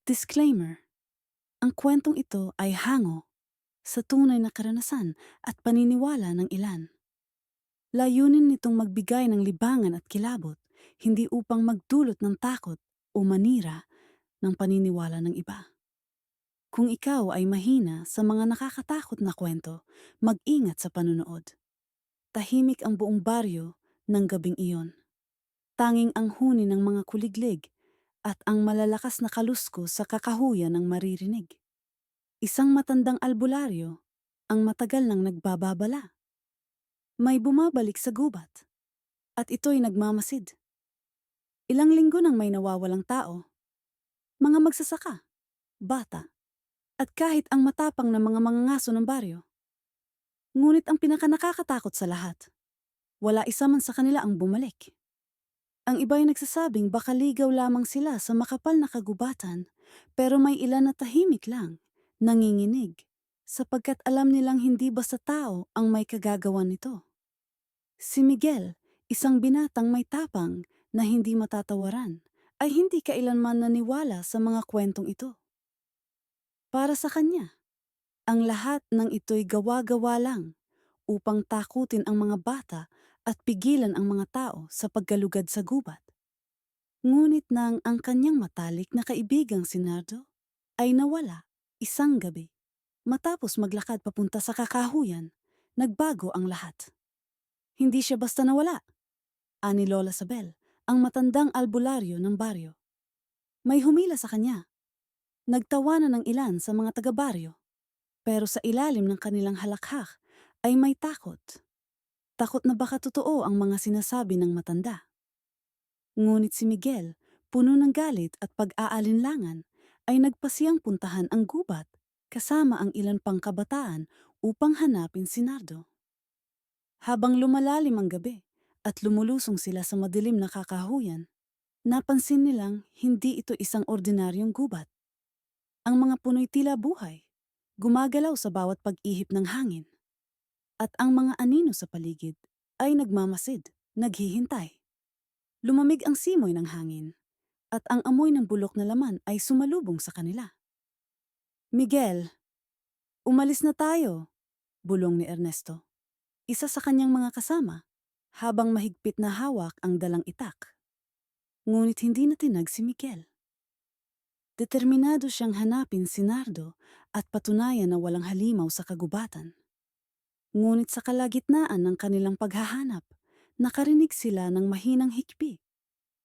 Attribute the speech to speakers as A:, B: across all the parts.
A: Disclaimer: ang kwentong ito ay hango sa tunay na karanasan at paniniwala ng ilan. Layunin nitong magbigay ng libangan at kilabot, hindi upang magdulot ng takot o manira ng paniniwala ng iba. Kung ikaw ay mahina sa mga nakakatakot na kwento, mag-ingat sa panunood. Tahimik ang buong baryo ng gabing iyon. Tanging ang huni ng mga kuliglig at ang malalakas na kalusko sa kakahuyan ng maririnig. Isang matandang albularyo ang matagal nang nagbababala. May bumabalik sa gubat at ito'y nagmamasid. Ilang linggo nang may nawawalang tao, mga magsasaka, bata, at kahit ang matapang na mga mangangaso ng baryo. Ngunit ang pinakanakakatakot sa lahat, wala isa man sa kanila ang bumalik. Ang iba ay nagsasabing baka ligaw lamang sila sa makapal na kagubatan, pero may ilan na tahimik lang, nanginginig, sapagkat alam nilang hindi basta tao ang may kagagawan nito. Si Miguel, isang binatang may tapang na hindi matatawaran, ay hindi kailanman naniwala sa mga kwentong ito. Para sa kanya, ang lahat ng ito'y gawa-gawa lang upang takutin ang mga bata at pigilan ang mga tao sa paggalugad sa gubat. Ngunit nang ang kanyang matalik na kaibigang si Nardo ay nawala isang gabi, matapos maglakad papunta sa kakahuyan, nagbago ang lahat. Hindi siya basta nawala, ani Lola Sabel, ang matandang albularyo ng baryo. May humila sa kanya. Nagtawanan ng ilan sa mga taga-baryo, pero sa ilalim ng kanilang halakhak ay may takot. Takot na baka totoo ang mga sinasabi ng matanda. Ngunit si Miguel, puno ng galit at pag-aalinlangan, ay nagpasiyang puntahan ang gubat kasama ang ilan pang kabataan upang hanapin si Nardo. Habang lumalalim ang gabi at lumulusong sila sa madilim na kakahuyan, napansin nilang hindi ito isang ordinaryong gubat. Ang mga puno'y tila buhay, gumagalaw sa bawat pag-ihip ng hangin, at ang mga anino sa paligid ay nagmamasid, naghihintay. Lumamig ang simoy ng hangin, at ang amoy ng bulok na laman ay sumalubong sa kanila. Miguel, umalis na tayo, bulong ni Ernesto, isa sa kanyang mga kasama, habang mahigpit na hawak ang dalang itak. Ngunit hindi natinag si Miguel. Determinado siyang hanapin si Nardo at patunayan na walang halimaw sa kagubatan. Ngunit sa kalagitnaan ng kanilang paghahanap, nakarinig sila ng mahinang hikbi.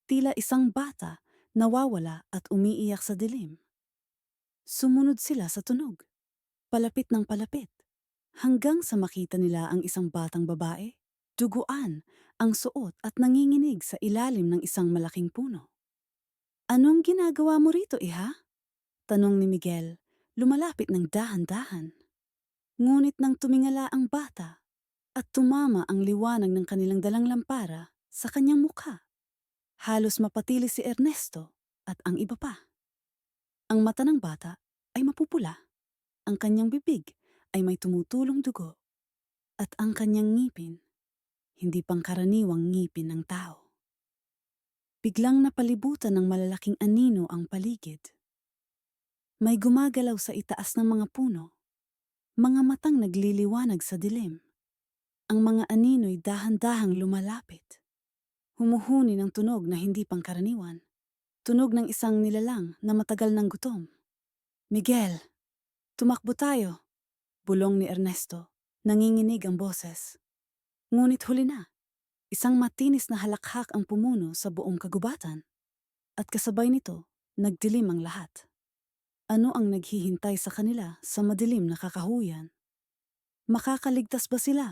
A: Tila isang bata nawawala at umiiyak sa dilim. Sumunod sila sa tunog, palapit ng palapit, hanggang sa makita nila ang isang batang babae, duguan, ang suot at nanginginig sa ilalim ng isang malaking puno. "Anong ginagawa mo rito, iha?" tanong ni Miguel, lumalapit ng dahan-dahan. Ngunit nang tumingala ang bata at tumama ang liwanag ng kanilang dalang lampara sa kanyang mukha, halos mapatili si Ernesto at ang iba pa. Ang mata ng bata ay mapupula, ang kanyang bibig ay may tumutulong dugo, at ang kanyang ngipin, hindi pangkaraniwang ngipin ng tao. Biglang napalibutan ng malalaking anino ang paligid. May gumagalaw sa itaas ng mga puno, mga matang nagliliwanag sa dilim. Ang mga anino'y dahan-dahang lumalapit. Humuhuni ng tunog na hindi pangkaraniwan. Tunog ng isang nilalang na matagal ng gutom. "Miguel, tumakbo tayo," bulong ni Ernesto. Nanginginig ang boses. Ngunit huli na, isang matinis na halakhak ang pumuno sa buong kagubatan. At kasabay nito, nagdilim ang lahat. Ano ang naghihintay sa kanila sa madilim na kakahuyan? Makakaligtas ba sila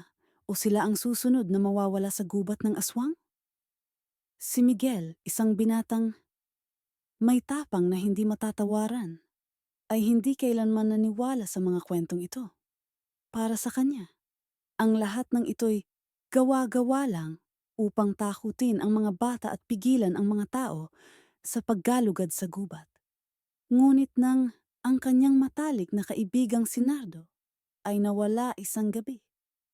A: o sila ang susunod na mawawala sa gubat ng aswang? Si Miguel, isang binatang may tapang na hindi matatawaran, ay hindi kailanman naniwala sa mga kwentong ito. Para sa kanya, ang lahat ng ito'y gawa-gawa lang upang takutin ang mga bata at pigilan ang mga tao sa paggalugad sa gubat. Ngunit nang ang kanyang matalik na kaibigang si Nardo ay nawala isang gabi,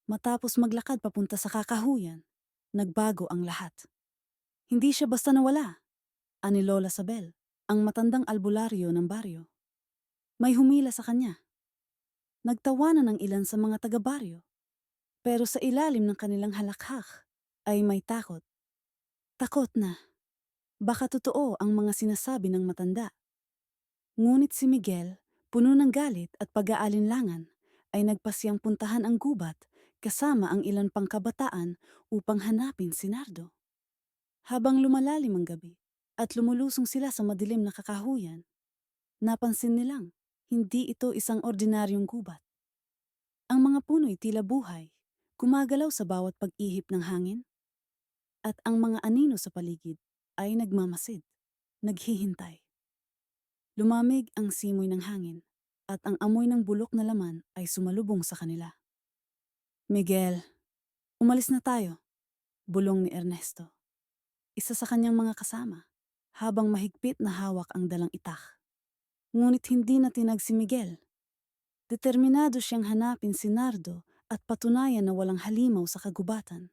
A: matapos maglakad papunta sa kakahuyan, nagbago ang lahat. Hindi siya basta nawala, ani Lola Sabel. ang matandang albularyo ng baryo. May humila sa kanya. Nagtawanan ng ilan sa mga taga-baryo. Pero sa ilalim ng kanilang halakhak ay may takot. Takot na baka totoo ang mga sinasabi ng matanda. Ngunit si Miguel, puno ng galit at pag-aalinlangan, ay nagpasyang puntahan ang gubat kasama ang ilan pang kabataan upang hanapin si Nardo. Habang lumalalim ang gabi at lumulusong sila sa madilim na kakahuyan, napansin nilang hindi ito isang ordinaryong gubat. Ang mga puno'y tila buhay, gumagalaw sa bawat pag-ihip ng hangin, at ang mga anino sa paligid ay nagmamasid, naghihintay. Lumamig ang simoy ng hangin at ang amoy ng bulok na laman ay sumalubong sa kanila. Miguel, umalis na tayo, bulong ni Ernesto, isa sa kanyang mga kasama, habang mahigpit na hawak ang dalang itak. Ngunit hindi natinag si Miguel. Determinado siyang hanapin si Nardo at patunayan na walang halimaw sa kagubatan.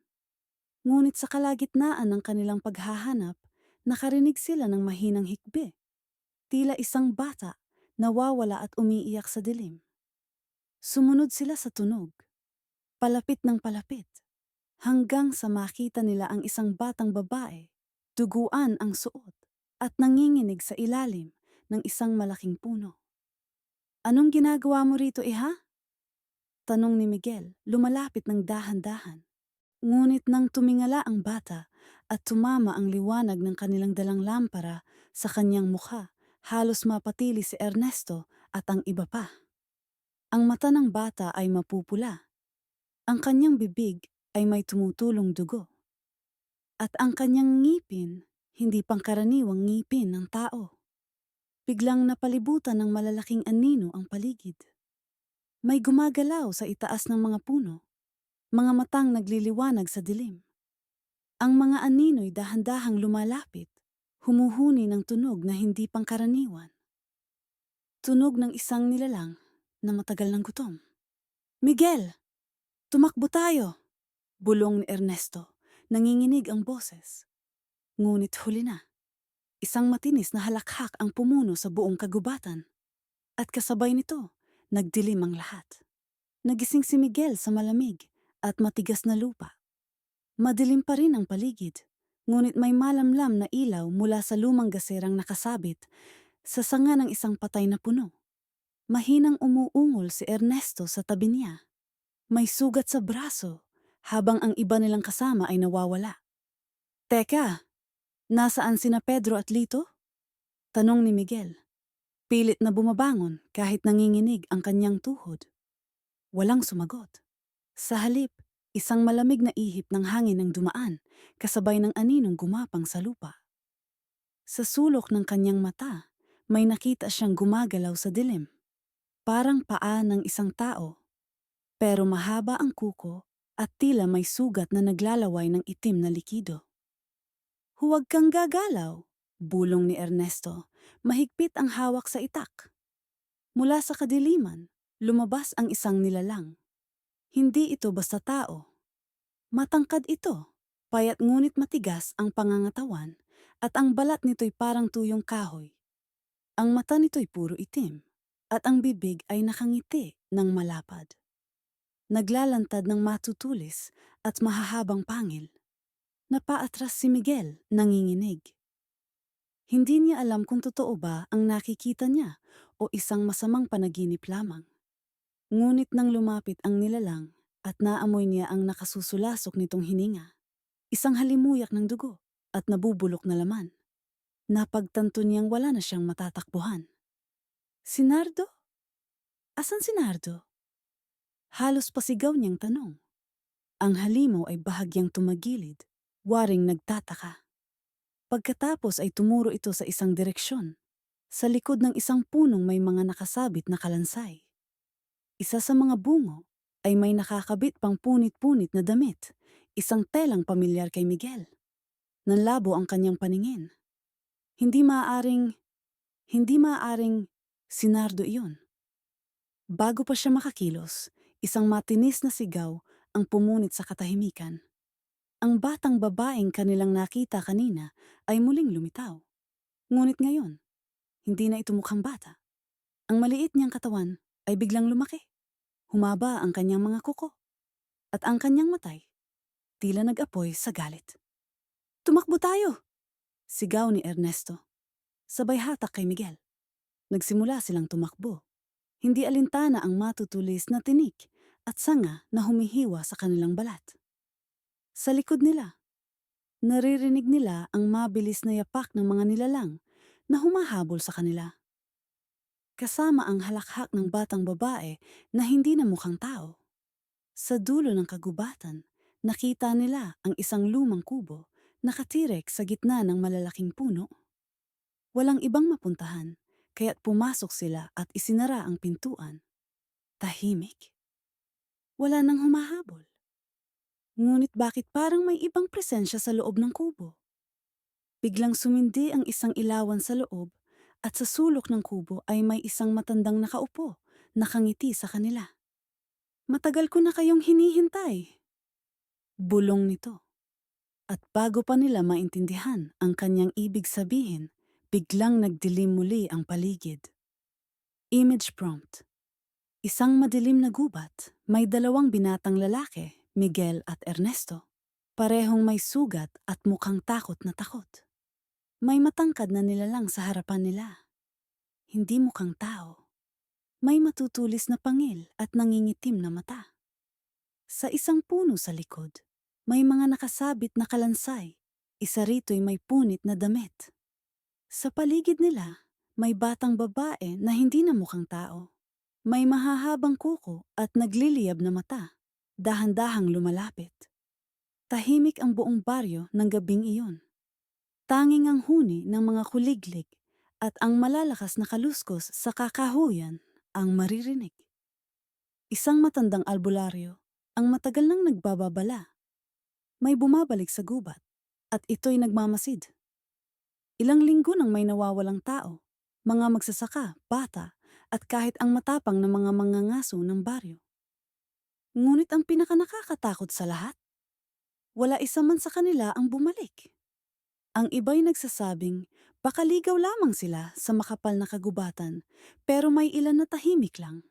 A: Ngunit sa kalagitnaan ng kanilang paghahanap, nakarinig sila ng mahinang hikbi. Tila isang bata, nawawala at umiiyak sa dilim. Sumunod sila sa tunog, palapit ng palapit, hanggang sa makita nila ang isang batang babae, duguan ang suot, at nanginginig sa ilalim ng isang malaking puno. Anong ginagawa mo rito, iha? Tanong ni Miguel, lumalapit ng dahan-dahan. Ngunit nang tumingala ang bata at tumama ang liwanag ng kanilang dalang lampara sa kanyang mukha, halos mapatili si Ernesto at ang iba pa. Ang mata ng bata ay mapupula. Ang kanyang bibig ay may tumutulong dugo. At ang kanyang ngipin, hindi pangkaraniwang ngipin ng tao. Biglang napalibutan ng malalaking anino ang paligid. May gumagalaw sa itaas ng mga puno, mga matang nagliliwanag sa dilim. Ang mga anino'y dahan-dahang lumalapit, humuhuni ng tunog na hindi pangkaraniwan. Tunog ng isang nilalang na matagal ng gutom. Miguel! Tumakbo tayo! Bulong ni Ernesto, nanginginig ang boses. Ngunit huli na. Isang matinis na halakhak ang pumuno sa buong kagubatan. At kasabay nito, nagdilim ang lahat. Nagising si Miguel sa malamig at matigas na lupa. Madilim pa rin ang paligid, ngunit may malamlam na ilaw mula sa lumang gaserang nakasabit sa sanga ng isang patay na puno. Mahinang umuungol si Ernesto sa tabi niya. May sugat sa braso, habang ang iba nilang kasama ay nawawala. Teka, nasaan sina Pedro at Lito? Tanong ni Miguel. Pilit na bumabangon kahit nanginginig ang kanyang tuhod. Walang sumagot. Sa halip, isang malamig na ihip ng hangin ang dumaan, kasabay ng aninong gumapang sa lupa. Sa sulok ng kanyang mata, may nakita siyang gumagalaw sa dilim. Parang paa ng isang tao, pero mahaba ang kuko at tila may sugat na naglalaway ng itim na likido. Huwag kang gagalaw, bulong ni Ernesto, mahigpit ang hawak sa itak. Mula sa kadiliman, lumabas ang isang nilalang. Hindi ito basta tao. Matangkad ito, payat ngunit matigas ang pangangatawan at ang balat nito'y parang tuyong kahoy. Ang mata nito'y puro itim at ang bibig ay nakangiti ng malapad. Naglalantad ng matutulis at mahahabang pangil. Napaatras si Miguel, nanginginig. Hindi niya alam kung totoo ba ang nakikita niya o isang masamang panaginip lamang. Ngunit nang lumapit ang nilalang at naamoy niya ang nakasusulasok nitong hininga, isang halimuyak ng dugo at nabubulok na laman. Napagtanto niyang wala na siyang matatakbuhan. Si Nardo? Asan si Nardo? Halos pasigaw niyang tanong. Ang halimaw ay bahagyang tumagilid, waring nagtataka. Pagkatapos ay tumuro ito sa isang direksyon. Sa likod ng isang punong may mga nakasabit na kalansay. Isa sa mga bungo ay may nakakabit pang punit-punit na damit, isang telang pamilyar kay Miguel. Nanlabo ang kanyang paningin. Hindi maaaring si Nardo iyon. Bago pa siya makakilos, isang matinis na sigaw ang pumunit sa katahimikan. Ang batang babaeng kanilang nakita kanina ay muling lumitaw. Ngunit ngayon, Hindi na ito mukhang bata. Ang maliit niyang katawan ay biglang lumaki. Humaba ang kanyang mga kuko at ang kanyang matay tila nag-apoy sa galit. Tumakbo tayo! Sigaw ni Ernesto. Sabay hatak kay Miguel. Nagsimula silang tumakbo. Hindi alintana ang matutulis na tinik at sanga na humihiwa sa kanilang balat. Sa likod nila, naririnig nila ang mabilis na yapak ng mga nilalang na humahabol sa kanila. Kasama ang halakhak ng batang babae na hindi na mukhang tao. Sa dulo ng kagubatan, nakita nila ang isang lumang kubo nakatirek sa gitna ng malalaking puno. Walang ibang mapuntahan, kaya't pumasok sila at isinara ang pintuan. Tahimik. Wala nang humahabol. Ngunit bakit parang may ibang presensya sa loob ng kubo? Biglang sumindi ang isang ilawan sa loob at sa sulok ng kubo ay may isang matandang nakaupo, nakangiti sa kanila. Matagal ko na kayong hinihintay. Bulong nito. At bago pa nila maintindihan ang kanyang ibig sabihin, biglang nagdilim muli ang paligid. Image prompt. Isang madilim na gubat, may dalawang binatang lalaki, Miguel at Ernesto. Parehong may sugat at mukhang takot na takot. May matangkad na nilalang sa harapan nila. Hindi mukhang tao. May matutulis na pangil at nangingitim na mata. Sa isang puno sa likod, may mga nakasabit na kalansay. Isa rito'y may punit na damit. Sa paligid nila, may batang babae na hindi na mukhang tao. May mahahabang kuko at nagliliyab na mata. Dahan-dahang lumalapit. Tahimik ang buong baryo ng gabing iyon. Tanging ang huni ng mga kuliglig at ang malalakas na kaluskos sa kakahuyan ang maririnig. Isang matandang albularyo ang matagal nang nagbababala. May bumabalik sa gubat at ito'y nagmamasid. Ilang linggo nang may nawawalang tao, mga magsasaka, bata, at kahit ang matapang na mga mangangaso ng baryo. Ngunit ang pinakanakakatakot sa lahat, wala isa man sa kanila ang bumalik. Ang iba'y nagsasabing baka ligaw lamang sila sa makapal na kagubatan pero may ilan na tahimik lang.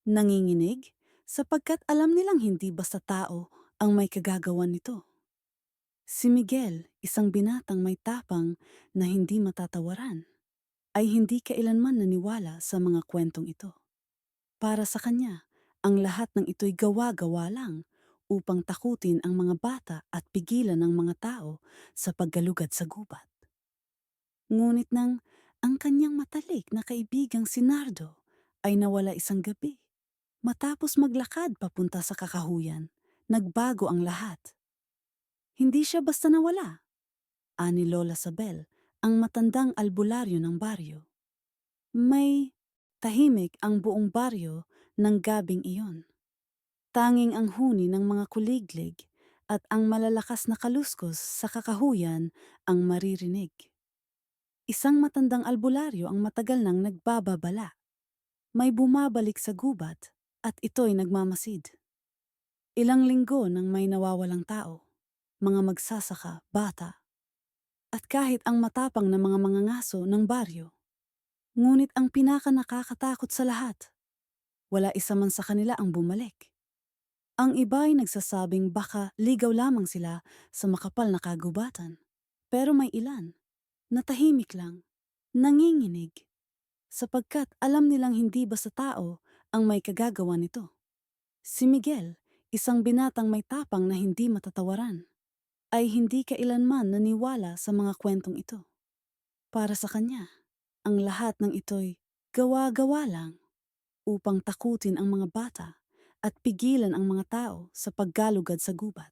A: Nanginginig sapagkat alam nilang hindi basta tao ang may kagagawan nito. Si Miguel, isang binatang may tapang na hindi matatawaran, ay hindi kailanman naniwala sa mga kwentong ito. Para sa kanya, ang lahat ng ito'y gawa-gawa lang upang takutin ang mga bata at pigilan ang mga tao sa paggalugad sa gubat. Ngunit nang ang kanyang matalik na kaibigang si Nardo ay nawala isang gabi, matapos maglakad papunta sa kakahuyan, nagbago ang lahat. Hindi siya basta nawala, ani Lola Sabel, ang matandang albularyo ng baryo. May tahimik ang buong baryo ng gabing iyon. Tanging ang huni ng mga kuliglig at ang malalakas na kaluskos sa kakahuyan ang maririnig. Isang matandang albularyo ang matagal nang nagbababala. May bumabalik sa gubat at ito'y nagmamasid. Ilang linggo nang may nawawalang tao, mga magsasaka, bata, at kahit ang matapang na mga mangangaso ng baryo. Ngunit ang pinakanakakatakot sa lahat, wala isa man sa kanila ang bumalik. Ang iba'y nagsasabing baka ligaw lamang sila sa makapal na kagubatan. Pero may ilan, na tahimik lang, nanginginig, sapagkat alam nilang hindi basta tao ang may kagagawa nito. Si Miguel, isang binatang may tapang na hindi matatawaran, ay hindi kailanman naniwala sa mga kwentong ito. Para sa kanya, ang lahat ng ito'y gawa-gawa lang upang takutin ang mga bata at pigilan ang mga tao sa paggalugad sa gubat.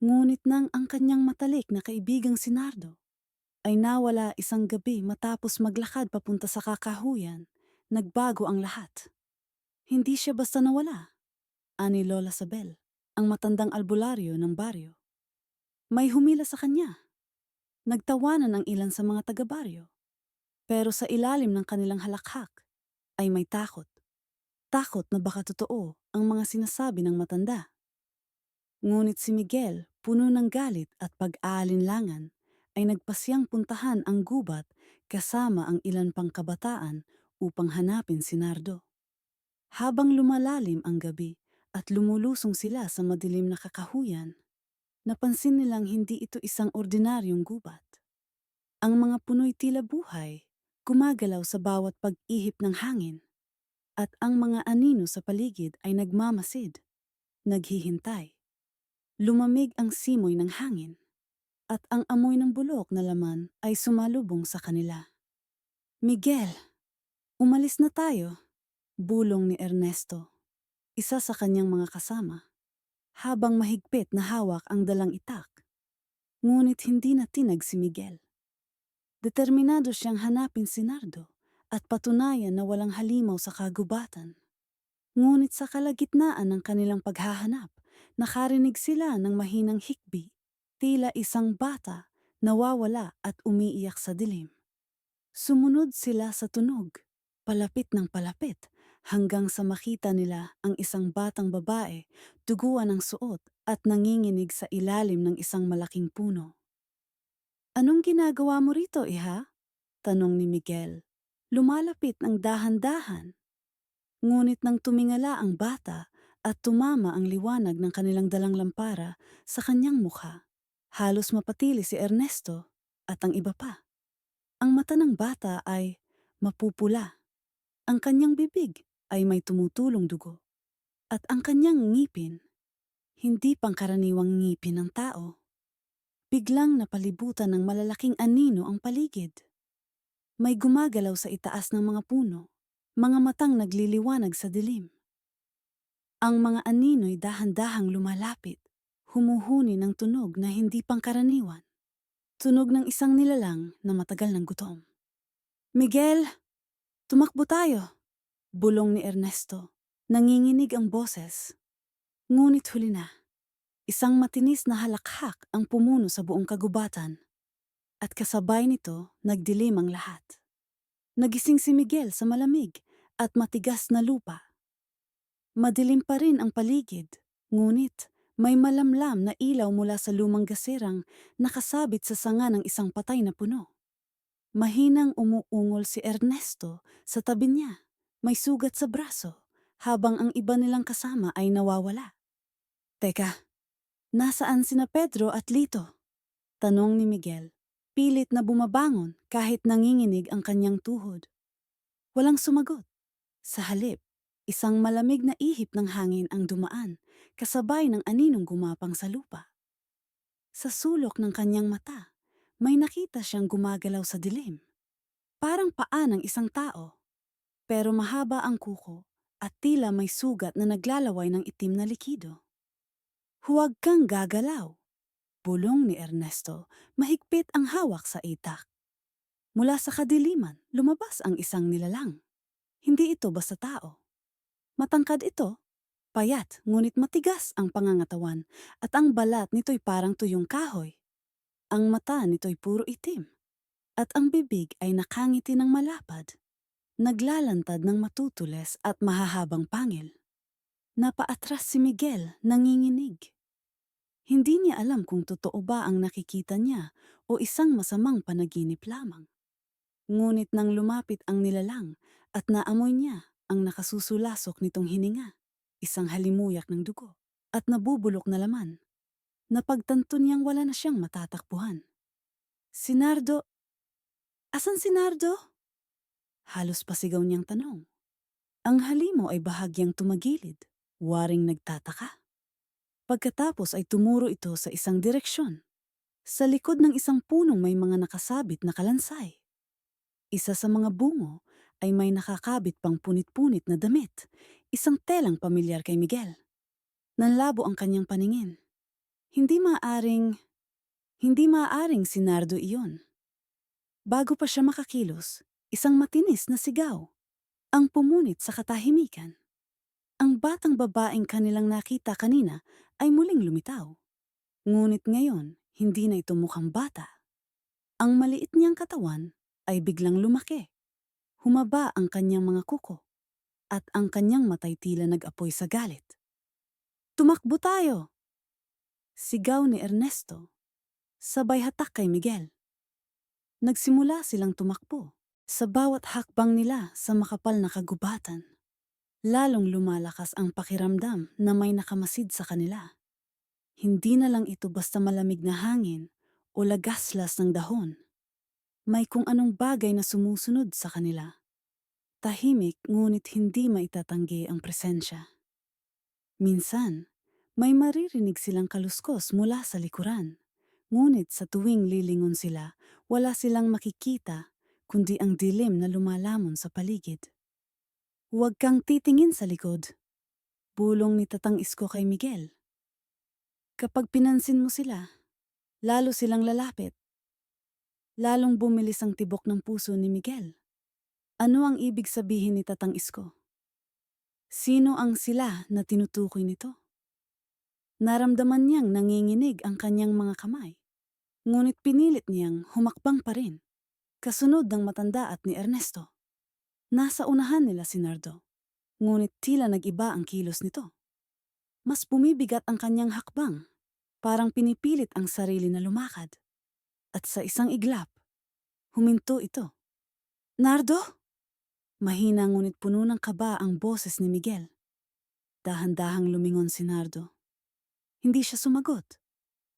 A: Ngunit nang ang kanyang matalik na kaibigang si Nardo ay nawala isang gabi matapos maglakad papunta sa kakahuyan, nagbago ang lahat. Hindi siya basta nawala, ani Lola Sabel, ang matandang albularyo ng baryo. May humila sa kanya. Nagtawanan ang ilan sa mga taga-baryo. Pero sa ilalim ng kanilang halakhak ay may takot. Takot na baka totoo ang mga sinasabi ng matanda. Ngunit si Miguel, puno ng galit at pag-aalinlangan, ay nagpasyang puntahan ang gubat kasama ang ilan pang kabataan upang hanapin si Nardo. Habang lumalalim ang gabi at lumulusong sila sa madilim na kakahuyan, napansin nilang hindi ito isang ordinaryong gubat. Ang mga puno'y tila buhay, gumagalaw sa bawat pag-ihip ng hangin, at ang mga anino sa paligid ay nagmamasid, naghihintay. Lumamig ang simoy ng hangin, at ang amoy ng bulok na laman ay sumalubong sa kanila. Miguel, umalis na tayo, bulong ni Ernesto, isa sa kanyang mga kasama, habang mahigpit na hawak ang dalang itak. Ngunit hindi natinag si Miguel. Determinado siyang hanapin si Nardo at patunayan na walang halimaw sa kagubatan. Ngunit sa kalagitnaan ng kanilang paghahanap, nakarinig sila ng mahinang hikbi, tila isang bata nawawala at umiiyak sa dilim. Sumunod sila sa tunog, palapit ng palapit, hanggang sa makita nila ang isang batang babae, duguan ng suot at nanginginig sa ilalim ng isang malaking puno. "Anong ginagawa mo rito, iha?" tanong ni Miguel. Lumalapit ng dahan-dahan. Ngunit nang tumingala ang bata at tumama ang liwanag ng kanilang dalang lampara sa kanyang mukha, halos mapatili si Ernesto at ang iba pa. Ang mata ng bata ay mapupula. Ang kanyang bibig ay may tumutulong dugo. At ang kanyang ngipin, hindi pangkaraniwang ngipin ng tao. Biglang napalibutan ng malalaking anino ang paligid. May gumagalaw sa itaas ng mga puno, mga matang nagliliwanag sa dilim. Ang mga anino'y dahan-dahang lumalapit, humuhuni ng tunog na hindi pangkaraniwan. Tunog ng isang nilalang na matagal ng gutom. "Miguel, tumakbo tayo!" bulong ni Ernesto. Nanginginig ang boses. Ngunit huli na. Isang matinis na halakhak ang pumuno sa buong kagubatan. At kasabay nito, nagdilim ang lahat. Nagising si Miguel sa malamig at matigas na lupa. Madilim pa rin ang paligid, ngunit may malamlam na ilaw mula sa lumang gasirang nakasabit sa sanga ng isang patay na puno. Mahinang umuungol si Ernesto sa tabi niya, may sugat sa braso, habang ang iba nilang kasama ay nawawala. "Teka, nasaan sina Pedro at Lito?" tanong ni Miguel. Pilit na bumabangon kahit nanginginig ang kanyang tuhod. Walang sumagot. Sa halip, isang malamig na ihip ng hangin ang dumaan, kasabay ng aninong gumapang sa lupa. Sa sulok ng kanyang mata, may nakita siyang gumagalaw sa dilim. Parang paa ng isang tao, pero mahaba ang kuko at tila may sugat na naglalaway ng itim na likido. "Huwag kang gagalaw," bulong ni Ernesto, mahigpit ang hawak sa itak. Mula sa kadiliman, lumabas ang isang nilalang. Hindi ito basta tao. Matangkad ito, payat ngunit matigas ang pangangatawan at ang balat nito'y parang tuyong kahoy. Ang mata nito'y puro itim at ang bibig ay nakangiti ng malapad, naglalantad ng matutules at mahahabang pangil. Napaatras si Miguel, nanginginig. Hindi niya alam kung totoo ba ang nakikita niya o isang masamang panaginip lamang. Ngunit nang lumapit ang nilalang at naamoy niya ang nakasusulasok nitong hininga, isang halimuyak ng dugo at nabubulok na laman, napagtanto niyang wala na siyang matatakbuhan. "Si Nardo, asan si Nardo?" Halos pasigaw niyang tanong. Ang halimaw ay bahagyang tumagilid, waring nagtataka. Pagkatapos ay tumuro ito sa isang direksyon. Sa likod ng isang punong may mga nakasabit na kalansay. Isa sa mga bungo ay may nakakabit pang punit-punit na damit, isang telang pamilyar kay Miguel. Nanlabo ang kanyang paningin. Hindi maaring si Nardo iyon. Bago pa siya makakilos, isang matinis na sigaw ang pumunit sa katahimikan. Ang batang babaeng kanilang nakita kanina ay muling lumitaw. Ngunit ngayon, hindi na ito mukhang bata. Ang maliit niyang katawan ay biglang lumaki. Humaba ang kanyang mga kuko at ang kanyang matay tila nag-apoy sa galit. "Tumakbo tayo!" sigaw ni Ernesto, sabay hatak kay Miguel. Nagsimula silang tumakbo. Sa bawat hakbang nila sa makapal na kagubatan, lalong lumalakas ang pakiramdam na may nakamasid sa kanila. Hindi na lang ito basta malamig na hangin o lagaslas ng dahon. May kung anong bagay na sumusunod sa kanila. Tahimik ngunit hindi maitatanggi ang presensya. Minsan, may maririnig silang kaluskos mula sa likuran. Ngunit sa tuwing lilingon sila, wala silang makikita kundi ang dilim na lumalamon sa paligid. Huwag kang titingin sa likod, bulong ni Tatang Isko kay Miguel. Kapag pinansin mo sila, lalo silang lalapit. Lalong bumilis ang tibok ng puso ni Miguel. Ano ang ibig sabihin ni Tatang Isko? Sino ang sila na tinutukoy nito? Naramdaman niyang nanginginig ang kanyang mga kamay. Ngunit pinilit niyang humakbang pa rin. Kasunod ng matanda at ni Ernesto. Nasa unahan nila si Nardo. Ngunit tila nag-iba ang kilos nito. Mas bumibigat ang kanyang hakbang. Parang pinipilit ang sarili na lumakad. At sa isang iglap, huminto ito. Nardo? Mahina ngunit puno ng kaba ang boses ni Miguel. Dahan-dahang lumingon si Nardo. Hindi siya sumagot.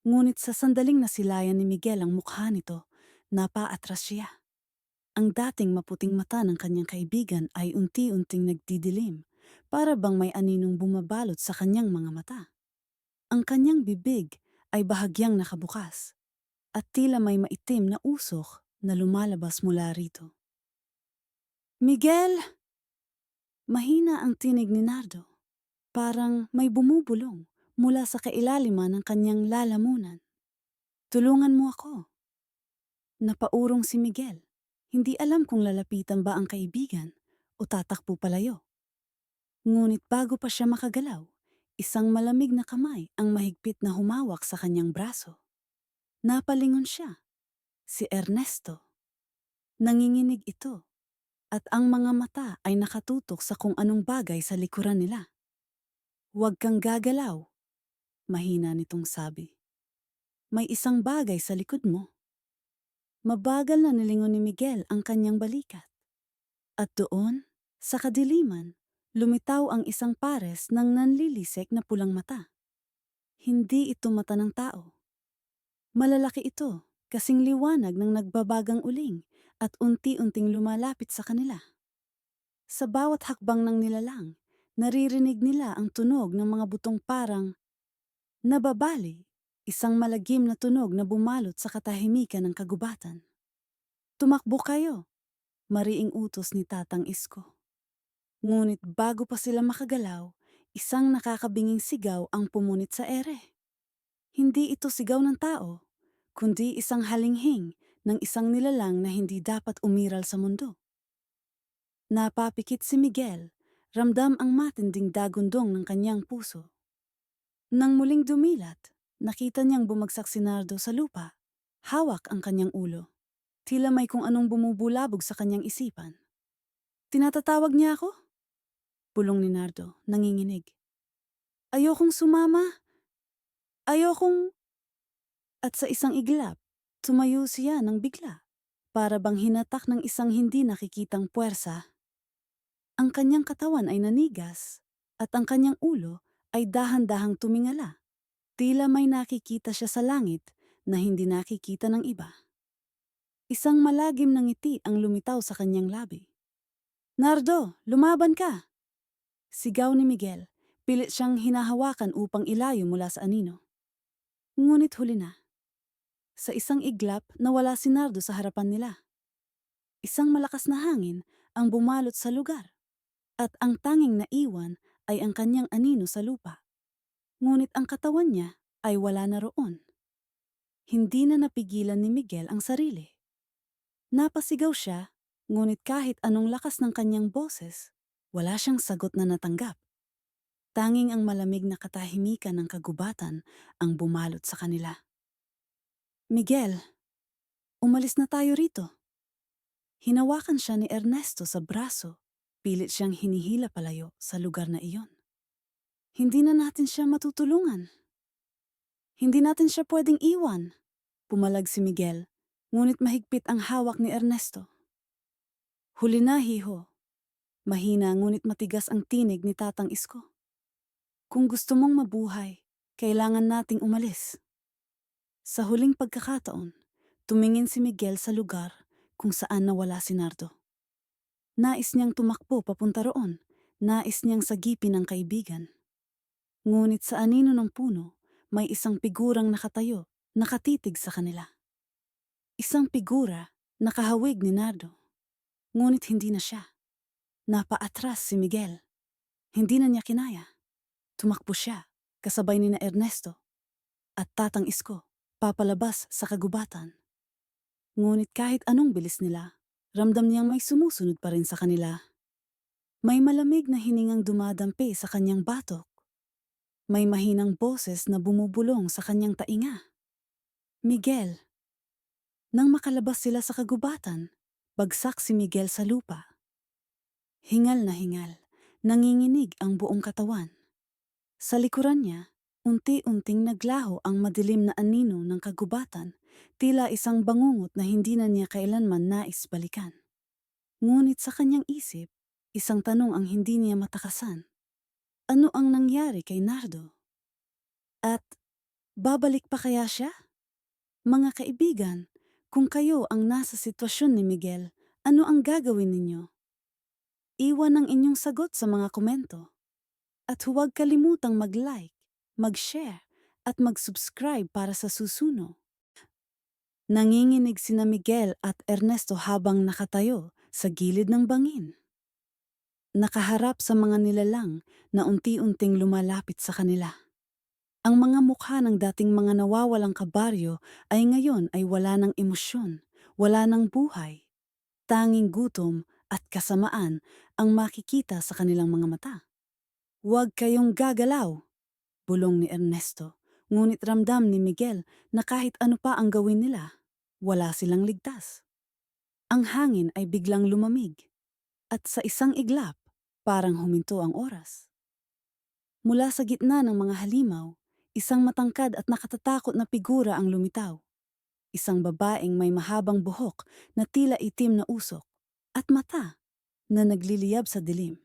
A: Ngunit sa sandaling nasilayan ni Miguel ang mukha nito, napaatras siya. Ang dating maputing mata ng kanyang kaibigan ay unti-unting nagdidilim, para bang may aninong bumabalot sa kanyang mga mata. Ang kanyang bibig ay bahagyang nakabukas, at tila may maitim na usok na lumalabas mula rito. Miguel! Mahina ang tinig ni Nardo. Parang may bumubulong mula sa kailaliman ng kanyang lalamunan. Tulungan mo ako. Napaurong si Miguel. Hindi alam kung lalapitan ba ang kaibigan o tatakbo palayo. Ngunit bago pa siya makagalaw, isang malamig na kamay ang mahigpit na humawak sa kanyang braso. Napalingon siya. Si Ernesto. Nanginginig ito. At ang mga mata ay nakatutok sa kung anong bagay sa likuran nila. Huwag kang gagalaw, mahina nitong sabi. May isang bagay sa likod mo. Mabagal na nilingon ni Miguel ang kanyang balikat. At doon, sa kadiliman, lumitaw ang isang pares ng nanlilisik na pulang mata. Hindi ito mata ng tao. Malalaki ito, kasing liwanag ng nagbabagang uling at unti-unting lumalapit sa kanila. Sa bawat hakbang ng nilalang, naririnig nila ang tunog ng mga butong parang nababali, isang malagim na tunog na bumalot sa katahimikan ng kagubatan. Tumakbo kayo, mariing utos ni Tatang Isko. Ngunit bago pa sila makagalaw, isang nakakabinging sigaw ang pumunit sa ere. Hindi ito sigaw ng tao, kundi isang halinghing ng isang nilalang na hindi dapat umiral sa mundo. Napapikit si Miguel, ramdam ang matinding dagundong ng kanyang puso. Nang muling dumilat, nakita niyang bumagsak si Nardo sa lupa. Hawak ang kanyang ulo. Tila may kung anong bumubulabog sa kanyang isipan. Tinatatawag niya ako? Bulong ni Nardo, nanginginig. Ayokong sumama. Ayokong... At sa isang iglap, tumayo siya ng bigla. Para bang hinatak ng isang hindi nakikitang puwersa. Ang kanyang katawan ay nanigas at ang kanyang ulo ay dahan-dahang tumingala. Tila may nakikita siya sa langit na hindi nakikita ng iba. Isang malagim na ngiti ang lumitaw sa kanyang labi. Nardo, lumaban ka! Sigaw ni Miguel, pilit siyang hinahawakan upang ilayo mula sa anino. Ngunit huli na. Sa isang iglap, nawala si Nardo sa harapan nila. Isang malakas na hangin ang bumalot sa lugar. At ang tanging naiwan ay ang kanyang anino sa lupa. Ngunit ang katawan niya ay wala na roon. Hindi na napigilan ni Miguel ang sarili. Napasigaw siya, ngunit kahit anong lakas ng kanyang boses, wala siyang sagot na natanggap. Tanging ang malamig na katahimikan ng kagubatan ang bumalot sa kanila. Miguel, umalis na tayo rito. Hinawakan siya ni Ernesto sa braso. Pilit siyang hinihila palayo sa lugar na iyon. Hindi na natin siya matutulungan. Hindi natin siya pwedeng iwan. Pumalag si Miguel, ngunit mahigpit ang hawak ni Ernesto. Huli na, hiho. Mahina ngunit matigas ang tinig ni Tatang Isko. Kung gusto mong mabuhay, kailangan nating umalis. Sa huling pagkakataon, tumingin si Miguel sa lugar kung saan nawala si Nardo. Nais niyang tumakbo papunta roon, nais niyang sagipin ang kaibigan. Ngunit sa anino ng puno, may isang figurang nakatayo, nakatitig sa kanila. Isang figura, nakahawig ni Nardo. Ngunit hindi na siya. Napaatras si Miguel. Hindi na niya kinaya. Tumakbo siya, kasabay ni na Ernesto at Tatang Isko, papalabas sa kagubatan. Ngunit kahit anong bilis nila, ramdam niyang may sumusunod pa rin sa kanila. May malamig na hiningang dumadampi sa kanyang batok. May mahinang boses na bumubulong sa kanyang tainga. Miguel. Nang makalabas sila sa kagubatan, bagsak si Miguel sa lupa. Hingal na hingal, nanginginig ang buong katawan. Sa likuran niya, unti-unting naglaho ang madilim na anino ng kagubatan, tila isang bangungot na hindi na niya kailanman nais balikan. Ngunit sa kanyang isip, isang tanong ang hindi niya matakasan. Ano ang nangyari kay Nardo? At babalik pa kaya siya? Mga kaibigan, kung kayo ang nasa sitwasyon ni Miguel, ano ang gagawin ninyo? Iwan ang inyong sagot sa mga komento. At huwag kalimutang mag-like, mag-share, at mag-subscribe para sa susuno. Nanginginig sina Miguel at Ernesto habang nakatayo sa gilid ng bangin. Nakaharap sa mga nilalang na unti-unting lumalapit sa kanila. Ang mga mukha ng dating mga nawawalang kabaryo ay ngayon ay wala ng emosyon, wala ng buhay. Tanging gutom at kasamaan ang makikita sa kanilang mga mata. Huwag kayong gagalaw, bulong ni Ernesto, ngunit ramdam ni Miguel na kahit ano pa ang gawin nila, wala silang ligtas. Ang hangin ay biglang lumamig, at sa isang iglap, parang huminto ang oras. Mula sa gitna ng mga halimaw, isang matangkad at nakatatakot na figura ang lumitaw. Isang babaeng may mahabang buhok na tila itim na usok, at mata na nagliliyab sa dilim.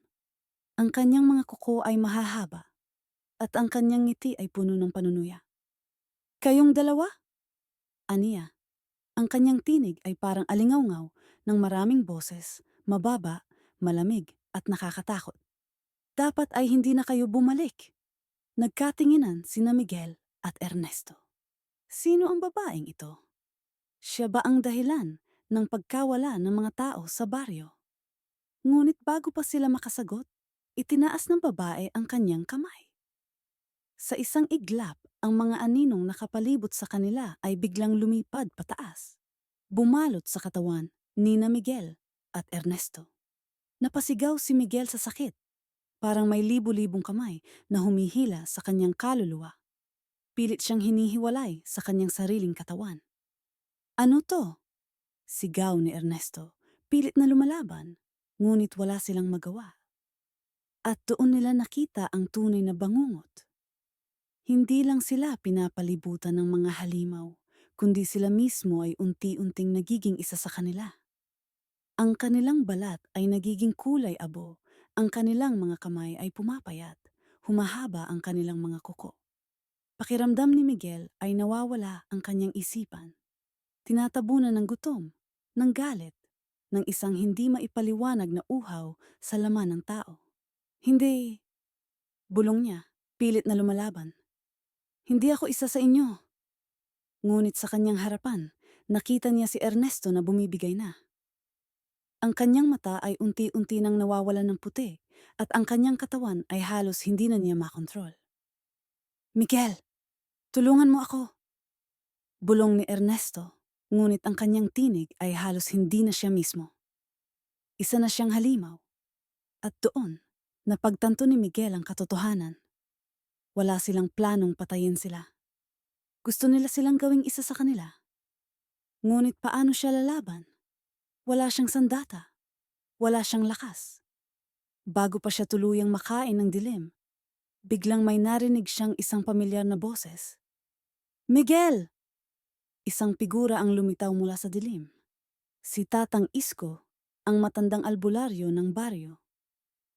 A: Ang kanyang mga kuko ay mahahaba, at ang kanyang ngiti ay puno ng panunuya. Kayong dalawa? Aniya. Ang kanyang tinig ay parang alingawngaw ng maraming boses, mababa, malamig at nakakatakot. Dapat ay hindi na kayo bumalik. Nagkatinginan sina Miguel at Ernesto. Sino ang babaeng ito? Siya ba ang dahilan ng pagkawala ng mga tao sa baryo? Ngunit bago pa sila makasagot, itinaas ng babae ang kanyang kamay. Sa isang iglap, ang mga aninong nakapalibot sa kanila ay biglang lumipad pataas. Bumalot sa katawan ni na Miguel at Ernesto. Napasigaw si Miguel sa sakit, parang may libu-libong kamay na humihila sa kanyang kaluluwa. Pilit siyang hinihiwalay sa kanyang sariling katawan. Ano to? Sigaw ni Ernesto, pilit na lumalaban, ngunit wala silang magawa. At doon nila nakita ang tunay na bangungot. Hindi lang sila pinapalibutan ng mga halimaw, kundi sila mismo ay unti-unting nagiging isa sa kanila. Ang kanilang balat ay nagiging kulay abo, ang kanilang mga kamay ay pumapayat, humahaba ang kanilang mga kuko. Pakiramdam ni Miguel ay nawawala ang kanyang isipan. Tinatabunan ng gutom, ng galit, ng isang hindi maipaliwanag na uhaw sa laman ng tao. Hindi, bulong niya, pilit na lumalaban. Hindi ako isa sa inyo. Ngunit sa kanyang harapan, nakita niya si Ernesto na bumibigay na. Ang kanyang mata ay unti-unti nang nawawalan ng puti at ang kanyang katawan ay halos hindi na niya makontrol. Miguel, tulungan mo ako! Bulong ni Ernesto, ngunit ang kanyang tinig ay halos hindi na siya mismo. Isa na siyang halimaw. At doon, napagtanto ni Miguel ang katotohanan. Wala silang planong patayin sila. Gusto nila silang gawing isa sa kanila. Ngunit paano siya lalaban? Wala siyang sandata. Wala siyang lakas. Bago pa siya tuluyang makain ng dilim, biglang may narinig siyang isang pamilyar na boses. Miguel! Isang figura ang lumitaw mula sa dilim. Si Tatang Isko, ang matandang albularyo ng baryo.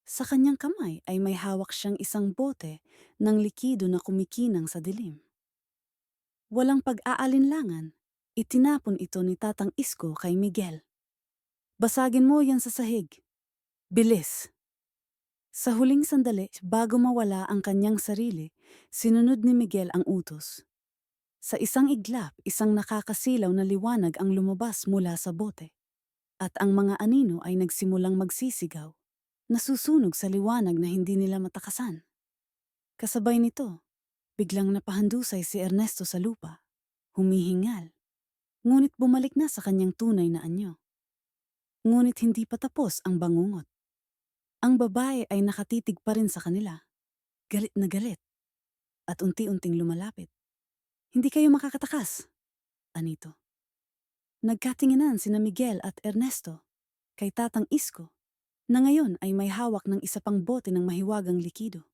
A: Sa kanyang kamay ay may hawak siyang isang bote ng likido na kumikinang sa dilim. Walang pag-aalinlangan, itinapon ito ni Tatang Isko kay Miguel. Basagin mo yan sa sahig. Bilis! Sa huling sandali, bago mawala ang kanyang sarili, sinunod ni Miguel ang utos. Sa isang iglap, isang nakakasilaw na liwanag ang lumabas mula sa bote. At ang mga anino ay nagsimulang magsisigaw. Nasusunog sa liwanag na hindi nila matakasan. Kasabay nito, biglang napahandusay si Ernesto sa lupa. Humihingal. Ngunit bumalik na sa kanyang tunay na anyo. Ngunit hindi pa tapos ang bangungot. Ang babae ay nakatitig pa rin sa kanila. Galit na galit. At unti-unting lumalapit. Hindi kayo makakatakas, anito. Nagkatinginan sina Miguel at Ernesto kay Tatang Isko na ngayon ay may hawak ng isa pang bote ng mahiwagang likido.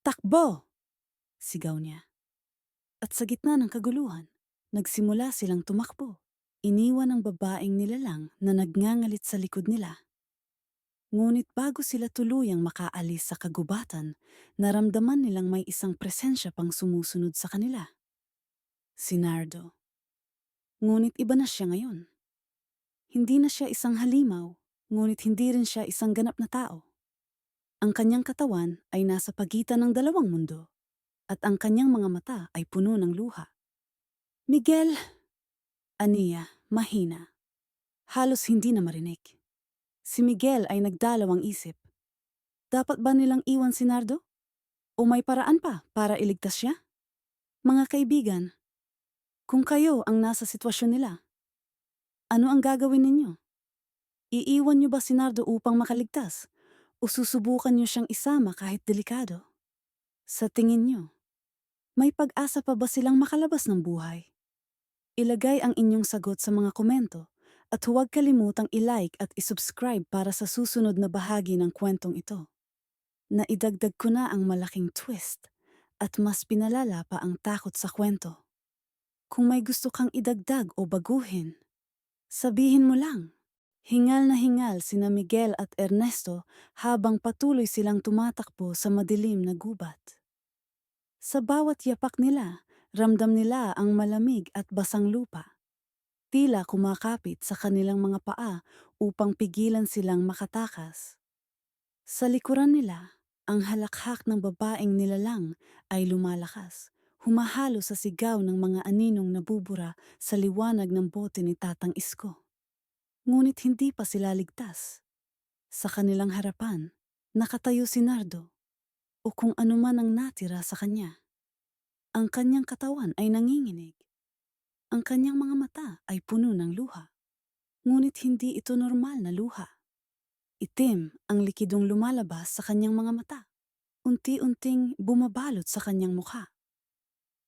A: Takbo! Sigaw niya. At sa gitna ng kaguluhan, nagsimula silang tumakbo. Iniwan ang babaeng nilalang na nagngangalit sa likod nila. Ngunit bago sila tuluyang makaalis sa kagubatan, naramdaman nilang may isang presensya pang sumusunod sa kanila. Si Nardo. Ngunit iba na siya ngayon. Hindi na siya isang halimaw, ngunit hindi rin siya isang ganap na tao. Ang kanyang katawan ay nasa pagitan ng dalawang mundo, at ang kanyang mga mata ay puno ng luha. Miguel! Aniya, mahina. Halos hindi na marinig. Si Miguel ay nagdalawang isip. Dapat ba nilang iwan si Nardo? O may paraan pa para iligtas siya? Mga kaibigan, kung kayo ang nasa sitwasyon nila, ano ang gagawin ninyo? Iiwan niyo ba si Nardo upang makaligtas? O susubukan niyo siyang isama kahit delikado? Sa tingin niyo, may pag-asa pa ba silang makalabas ng buhay? Ilagay ang inyong sagot sa mga komento at huwag kalimutang i-like at i-subscribe para sa susunod na bahagi ng kwentong ito. Naidagdag ko na ang malaking twist at mas pinalala pa ang takot sa kwento. Kung may gusto kang idagdag o baguhin, sabihin mo lang. Hingal na hingal sina Miguel at Ernesto habang patuloy silang tumatakbo sa madilim na gubat. Sa bawat yapak nila, ramdam nila ang malamig at basang lupa. Tila kumakapit sa kanilang mga paa upang pigilan silang makatakas. Sa likuran nila, ang halakhak ng babaeng nilalang ay lumalakas, humahalo sa sigaw ng mga aninong nabubura sa liwanag ng bote ni Tatang Isko. Ngunit hindi pa sila ligtas. Sa kanilang harapan, nakatayo si Nardo o kung anuman ang natira sa kanya. Ang kanyang katawan ay nanginginig. Ang kanyang mga mata ay puno ng luha. Ngunit hindi ito normal na luha. Itim ang likidong lumalabas sa kanyang mga mata. Unti-unting bumabalot sa kanyang mukha.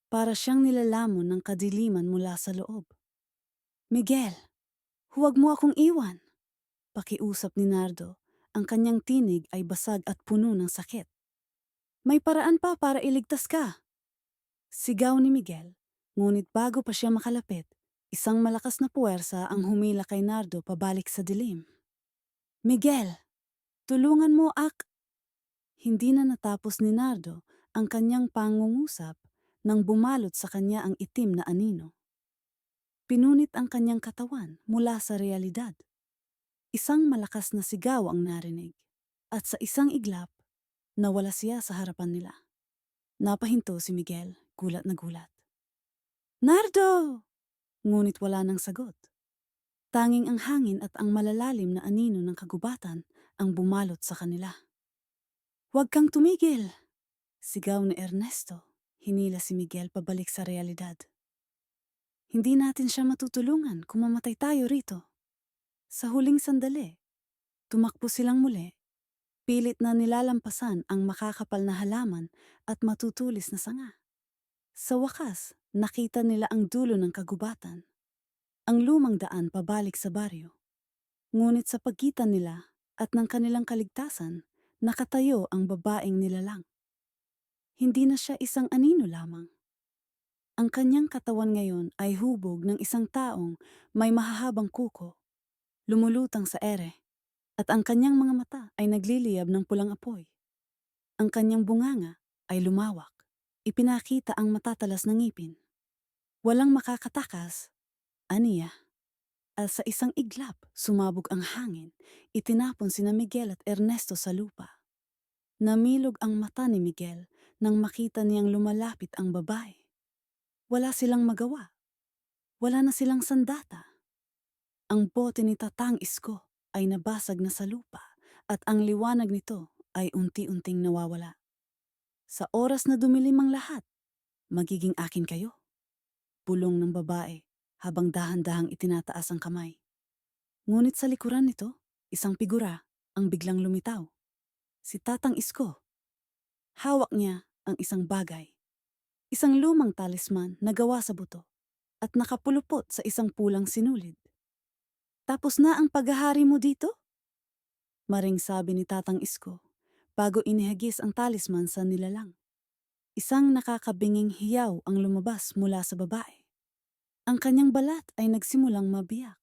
A: Para siyang nilalamon ng kadiliman mula sa loob. Miguel, huwag mo akong iwan. Pakiusap ni Nardo. Ang kanyang tinig ay basag at puno ng sakit. May paraan pa para iligtas ka. Sigaw ni Miguel, ngunit bago pa siya makalapit, isang malakas na puwersa ang humila kay Nardo pabalik sa dilim. Miguel, tulungan mo Hindi na natapos ni Nardo ang kanyang pangungusap nang bumalot sa kanya ang itim na anino. Pinunit ang kanyang katawan mula sa realidad. Isang malakas na sigaw ang narinig, at sa isang iglap, nawala siya sa harapan nila. Napahinto si Miguel, gulat na gulat. Nardo! Ngunit wala nang sagot. Tanging ang hangin at ang malalalim na anino ng kagubatan ang bumalot sa kanila. Huwag kang tumigil! Sigaw ni Ernesto. Hinila si Miguel pabalik sa realidad. Hindi natin siya matutulungan kung mamatay tayo rito. Sa huling sandali, tumakbo silang muli. Pilit na nilalampasan ang makakapal na halaman at matutulis na sanga. Sa wakas, nakita nila ang dulo ng kagubatan. Ang lumang daan pabalik sa baryo. Ngunit sa pagitan nila at ng kanilang kaligtasan, nakatayo ang babaeng nilalang. Hindi na siya isang anino lamang. Ang kanyang katawan ngayon ay hubog ng isang taong may mahahabang kuko, lumulutang sa ere, at ang kanyang mga mata ay nagliliyab ng pulang apoy. Ang kanyang bunganga ay lumawak. Ipinakita ang matatalas na ngipin. Walang makakatakas, aniya. At sa isang iglap, sumabog ang hangin. Itinapon sina Miguel at Ernesto sa lupa. Namilog ang mata ni Miguel nang makita niyang lumalapit ang babae. Wala silang magawa. Wala na silang sandata. Ang bote ni Tatang Isko ay nabasag na sa lupa at ang liwanag nito ay unti-unting nawawala. Sa oras na dumilim ang lahat, magiging akin kayo. Bulong ng babae habang dahan-dahang itinataas ang kamay. Ngunit sa likuran nito, isang figura ang biglang lumitaw. Si Tatang Isko. Hawak niya ang isang bagay. Isang lumang talisman na gawa sa buto at nakapulupot sa isang pulang sinulid. Tapos na ang paghahari mo dito? Maring sabi ni Tatang Isko bago inihagis ang talisman sa nilalang. Isang nakakabinging hiyaw ang lumabas mula sa babae. Ang kanyang balat ay nagsimulang mabiyak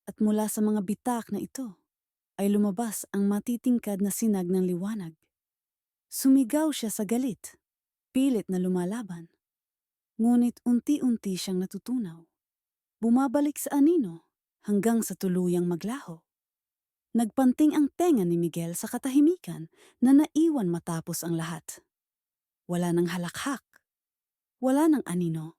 A: at mula sa mga bitak na ito ay lumabas ang matitingkad na sinag ng liwanag. Sumigaw siya sa galit, pilit na lumalaban. Ngunit unti-unti siyang natutunaw. Bumabalik sa anino hanggang sa tuluyang maglaho. Nagpanting ang tenga ni Miguel sa katahimikan na naiwan matapos ang lahat. Wala nang halakhak. Wala nang anino.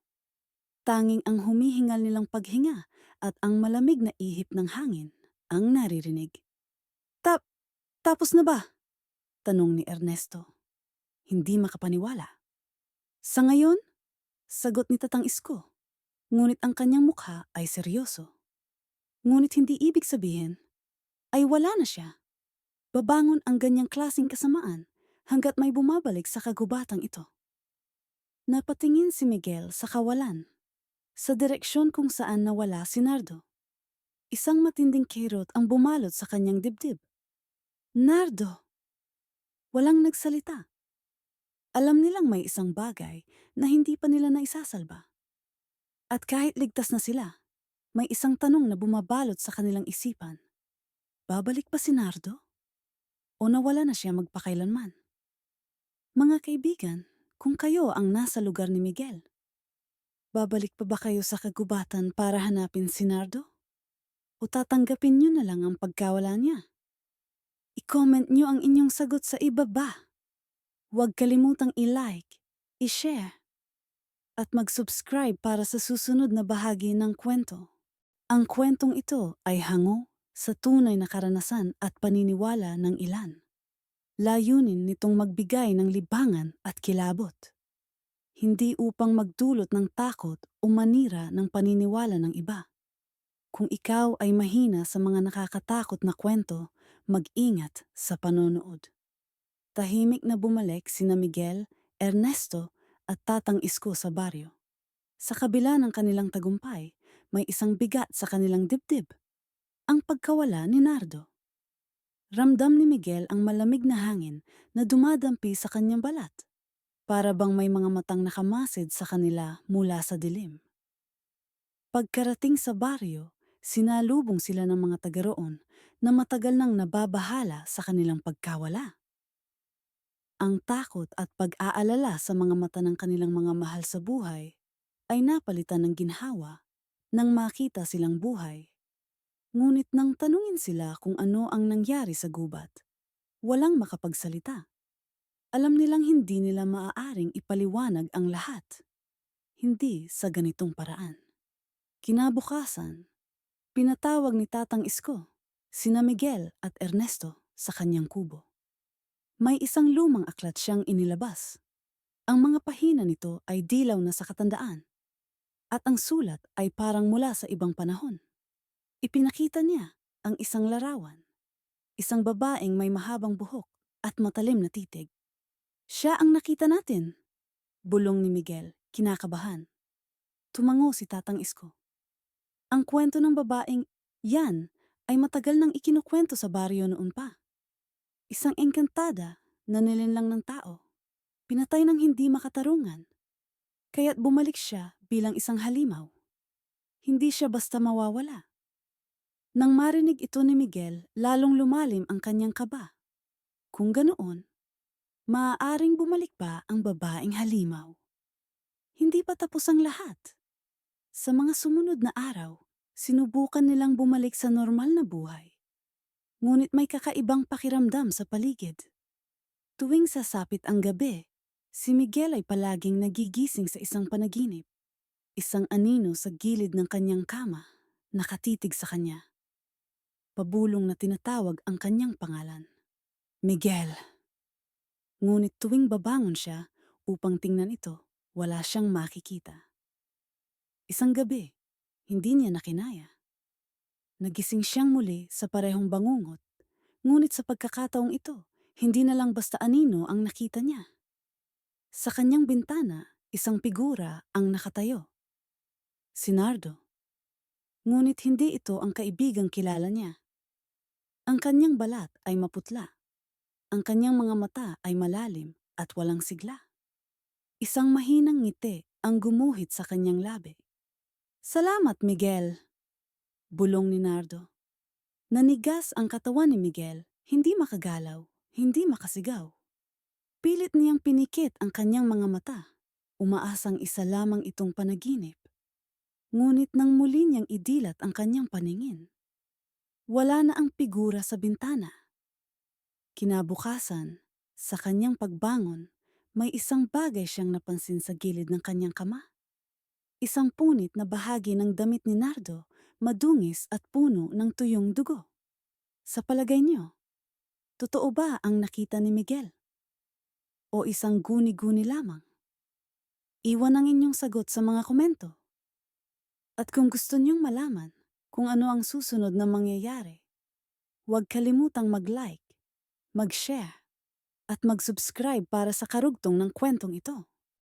A: Tanging ang humihingal nilang paghinga at ang malamig na ihip ng hangin ang naririnig. Tapos na ba? Tanong ni Ernesto. Hindi makapaniwala. Sa ngayon, sagot ni Tatang Isko. Ngunit ang kanyang mukha ay seryoso. Ngunit hindi ibig sabihin ay wala na siya. Babangon ang ganyang klaseng kasamaan hanggat may bumabalik sa kagubatang ito. Napatingin si Miguel sa kawalan, sa direksyon kung saan nawala si Nardo. Isang matinding kirot ang bumalot sa kanyang dibdib. Nardo! Walang nagsalita. Alam nilang may isang bagay na hindi pa nila naisasalba. At kahit ligtas na sila, may isang tanong na bumabalot sa kanilang isipan. Babalik ba si Nardo? O nawala na siya magpakailanman? Mga kaibigan, kung kayo ang nasa lugar ni Miguel, babalik pa ba kayo sa kagubatan para hanapin si Nardo? O tatanggapin niyo na lang ang pagkawala niya? I-comment niyo ang inyong sagot sa ibaba. Huwag kalimutang i-like, i-share, at mag-subscribe para sa susunod na bahagi ng kwento. Ang kwentong ito ay hango sa tunay na karanasan at paniniwala ng ilan. Layunin nitong magbigay ng libangan at kilabot. Hindi upang magdulot ng takot o manira ng paniniwala ng iba. Kung ikaw ay mahina sa mga nakakatakot na kwento, mag-ingat sa panonood. Tahimik na bumalik sina Miguel, Ernesto at Tatang Isko sa baryo. Sa kabila ng kanilang tagumpay, may isang bigat sa kanilang dibdib. Ang pagkawala ni Nardo. Ramdam ni Miguel ang malamig na hangin na dumadampi sa kanyang balat. Para bang may mga matang nakamasid sa kanila mula sa dilim. Pagkarating sa baryo, sinalubong sila ng mga taga roon na matagal nang nababahala sa kanilang pagkawala. Ang takot at pag-aalala sa mga mata ng kanilang mga mahal sa buhay ay napalitan ng ginhawa nang makita silang buhay. Ngunit nang tanungin sila kung ano ang nangyari sa gubat, walang makapagsalita. Alam nilang hindi nila maaaring ipaliwanag ang lahat. Hindi sa ganitong paraan. Kinabukasan, pinatawag ni Tatang Isko sina Miguel at Ernesto sa kanyang kubo. May isang lumang aklat siyang inilabas. Ang mga pahina nito ay dilaw na sa katandaan at ang sulat ay parang mula sa ibang panahon. Ipinakita niya ang isang larawan, isang babaeng may mahabang buhok at matalim na titig. Siya ang nakita natin, bulong ni Miguel, kinakabahan. Tumango si Tatang Isko. Ang kwento ng babaeng yan ay matagal nang ikinukwento sa baryo noon pa. Isang engkantada na nilinlang ng tao, pinatay ng hindi makatarungan. Kaya't bumalik siya bilang isang halimaw. Hindi siya basta mawawala. Nang marinig ito ni Miguel, lalong lumalim ang kanyang kaba. Kung ganoon, maaaring bumalik ba ang babaeng halimaw? Hindi pa tapos ang lahat. Sa mga sumunod na araw, sinubukan nilang bumalik sa normal na buhay. Ngunit may kakaibang pakiramdam sa paligid. Tuwing sasapit ang gabi, si Miguel ay palaging nagigising sa isang panaginip. Isang anino sa gilid ng kanyang kama, nakatitig sa kanya. Pabulong na tinatawag ang kanyang pangalan. Miguel. Ngunit tuwing babangon siya upang tingnan ito, wala siyang makikita. Isang gabi, hindi niya nakinaya. Nagising siyang muli sa parehong bangungot, ngunit sa pagkakataong ito, hindi na lang basta anino ang nakita niya. Sa kanyang bintana, isang figura ang nakatayo. Si Nardo. Ngunit hindi ito ang kaibigang kilala niya. Ang kanyang balat ay maputla. Ang kanyang mga mata ay malalim at walang sigla. Isang mahinang ngiti ang gumuhit sa kanyang labi. Salamat, Miguel, bulong ni Nardo. Nanigas ang katawan ni Miguel, hindi makagalaw, hindi makasigaw. Pilit niyang pinikit ang kanyang mga mata. Umaasang isa lamang itong panaginip. Ngunit nang muli niyang idilat ang kanyang paningin, wala na ang figura sa bintana. Kinabukasan, sa kanyang pagbangon, may isang bagay siyang napansin sa gilid ng kanyang kama. Isang punit na bahagi ng damit ni Nardo, madungis at puno ng tuyong dugo. Sa palagay niyo, totoo ba ang nakita ni Miguel? O isang guni-guni lamang? Iwan ang inyong sagot sa mga komento. At kung gusto niyong malaman kung ano ang susunod na mangyayari, huwag kalimutang mag-like, mag-share, at mag-subscribe para sa karugtong ng kwentong ito.